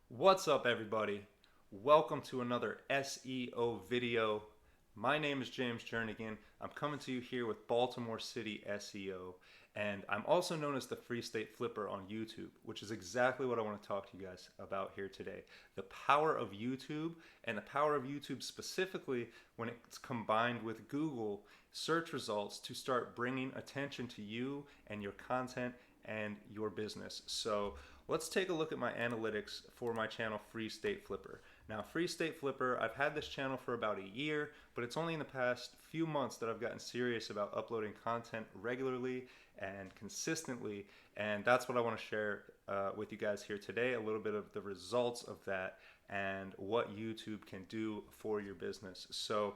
What's up, everybody? Welcome to another SEO video. My name is James Jernigan. I'm coming to you here with Baltimore City SEO, and I'm also known as the Free State Flipper on YouTube, which is exactly what I want to talk to you guys about here today. The power of YouTube, and the power of YouTube specifically when it's combined with Google search results to start bringing attention to you and your content and your business. So let's take a look at my analytics for my channel Free State Flipper. Now, Free State Flipper, I've had this channel for about a year, but it's only in the past few months that I've gotten serious about uploading content regularly and consistently, and that's what I want to share with you guys here today, a little bit of the results of that and what YouTube can do for your business. So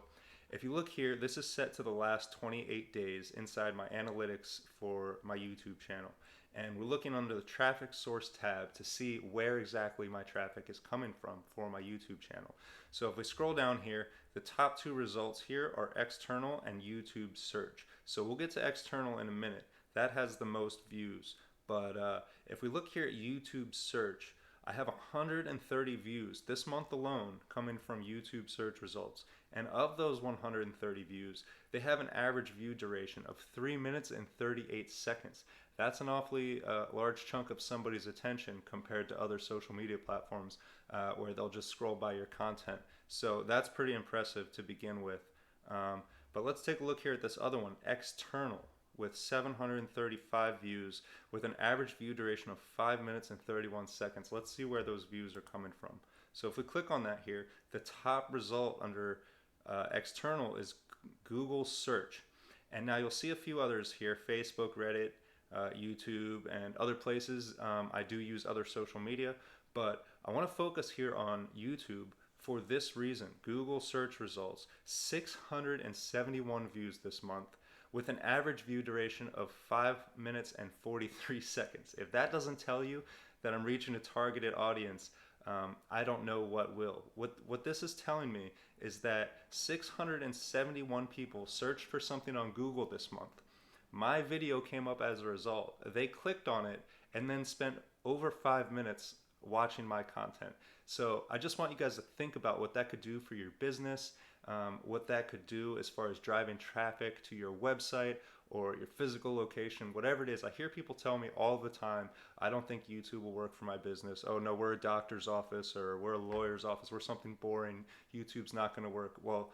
if you look here, this is set to the last 28 days inside my analytics for my YouTube channel. And we're looking under the traffic source tab to see where exactly my traffic is coming from for my YouTube channel. So if we scroll down here, the top two results here are external and YouTube search. So we'll get to external in a minute. That has the most views. But if we look here at YouTube search, I have 130 views this month alone coming from YouTube search results. And of those 130 views, they have an average view duration of 3 minutes and 38 seconds. That's an awfully large chunk of somebody's attention compared to other social media platforms where they'll just scroll by your content. So that's pretty impressive to begin with. But let's take a look here at this other one, external, with 735 views with an average view duration of 5 minutes and 31 seconds. Let's see where those views are coming from. So if we click on that here, the top result under external is Google search. And now you'll see a few others here, Facebook, Reddit, YouTube, and other places. I do use other social media, but I want to focus here on YouTube for this reason. Google search results, 671 views this month with an average view duration of 5 minutes and 43 seconds. If that doesn't tell you that I'm reaching a targeted audience, I don't know what will. What this is telling me is that 671 people searched for something on Google this month. My video came up as a result. They clicked on it and then spent over 5 minutes watching my content. So I just want you guys to think about what that could do for your business, what that could do as far as driving traffic to your website or your physical location, whatever it is. I hear people tell me all the time, I don't think YouTube will work for my business. Oh no, we're a doctor's office or we're a lawyer's office. We're something boring. YouTube's not going to work. Well,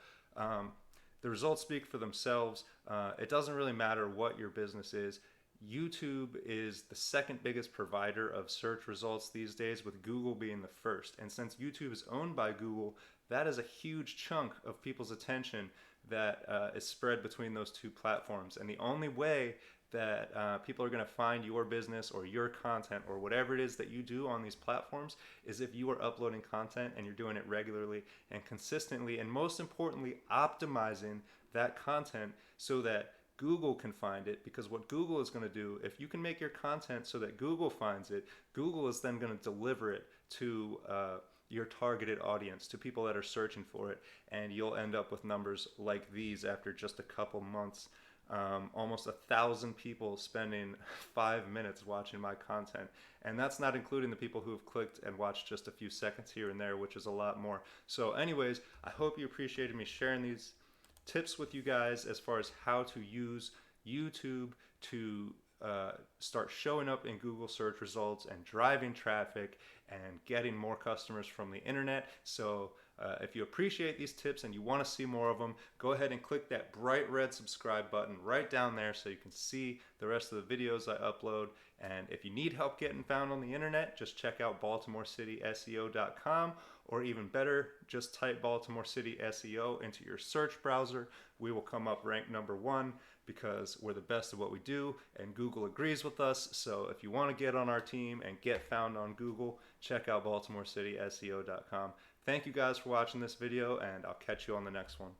the results speak for themselves. It doesn't really matter what your business is. YouTube is the second biggest provider of search results these days, with Google being the first. And since YouTube is owned by Google, that is a huge chunk of people's attention that is spread between those two platforms. And the only way that people are going to find your business or your content or whatever it is that you do on these platforms is if you are uploading content and you're doing it regularly and consistently, and most importantly, optimizing that content so that Google can find it. Because what Google is going to do, if you can make your content so that Google finds it, Google is then going to deliver it to your targeted audience, to people that are searching for it, and you'll end up with numbers like these after just a couple months. Almost 1,000 people spending 5 minutes watching my content, and that's not including the people who have clicked and watched just a few seconds here and there, which is a lot more. So anyways, I hope you appreciated me sharing these tips with you guys as far as how to use YouTube to start showing up in Google search results and driving traffic and getting more customers from the internet. So if you appreciate these tips and you want to see more of them, go ahead and click that bright red subscribe button right down there so you can see the rest of the videos I upload. And if you need help getting found on the internet, just check out BaltimoreCitySEO.com, or even better, just type Baltimore City SEO into your search browser. We will come up ranked #1 because we're the best at what we do and Google agrees with us. So if you want to get on our team and get found on Google, check out BaltimoreCitySEO.com. Thank you guys for watching this video, and I'll catch you on the next one.